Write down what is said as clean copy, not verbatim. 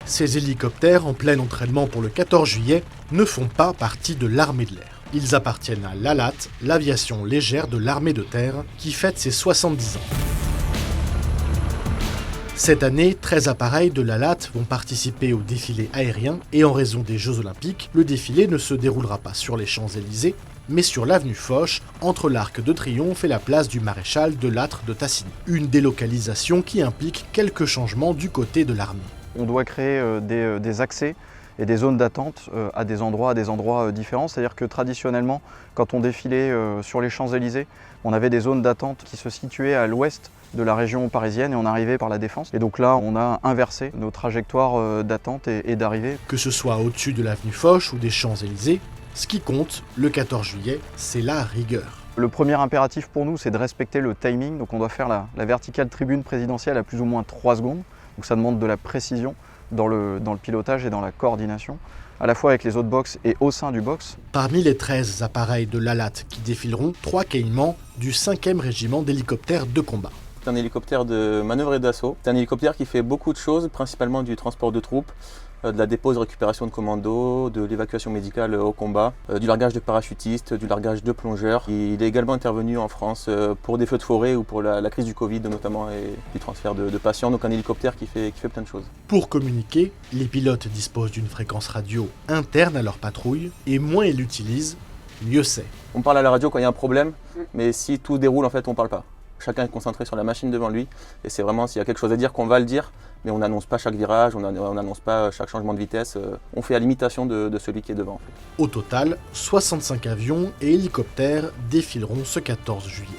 Ces hélicoptères, en plein entraînement pour le 14 juillet, ne font pas partie de l'armée de l'air. Ils appartiennent à l'ALAT, l'aviation légère de l'armée de terre, qui fête ses 70 ans. Cette année, 13 appareils de l'ALAT vont participer au défilé aérien et en raison des Jeux Olympiques, le défilé ne se déroulera pas sur les Champs-Élysées, mais sur l'avenue Foch, entre l'Arc de Triomphe et la place du Maréchal de Lattre de Tassigny. Une délocalisation qui implique quelques changements du côté de l'armée. On doit créer des accès et des zones d'attente à des endroits différents. C'est-à-dire que traditionnellement, quand on défilait sur les Champs-Élysées, on avait des zones d'attente qui se situaient à l'ouest de la région parisienne et on arrivait par la Défense. Et donc là, on a inversé nos trajectoires d'attente et d'arrivée. Que ce soit au-dessus de l'avenue Foch ou des Champs-Élysées, ce qui compte, le 14 juillet, c'est la rigueur. Le premier impératif pour nous, c'est de respecter le timing. Donc on doit faire la verticale tribune présidentielle à plus ou moins 3 secondes. Donc ça demande de la précision dans le pilotage et dans la coordination, à la fois avec les autres box et au sein du box. Parmi les 13 appareils de l'ALAT qui défileront, 3 Caïmans du 5e régiment d'hélicoptères de combat. C'est un hélicoptère de manœuvre et d'assaut. C'est un hélicoptère qui fait beaucoup de choses, principalement du transport de troupes, de la dépose récupération de commandos, de l'évacuation médicale au combat, du largage de parachutistes, du largage de plongeurs. Il est également intervenu en France pour des feux de forêt ou pour la crise du Covid notamment et du transfert de patients. Donc un hélicoptère qui fait plein de choses. Pour communiquer, les pilotes disposent d'une fréquence radio interne à leur patrouille et moins ils l'utilisent, mieux c'est. On parle à la radio quand il y a un problème, mais si tout déroule en fait on ne parle pas. Chacun est concentré sur la machine devant lui et c'est vraiment s'il y a quelque chose à dire qu'on va le dire, mais on n'annonce pas chaque virage, on n'annonce pas chaque changement de vitesse, on fait à l'imitation de celui qui est devant. En fait. Au total, 65 avions et hélicoptères défileront ce 14 juillet.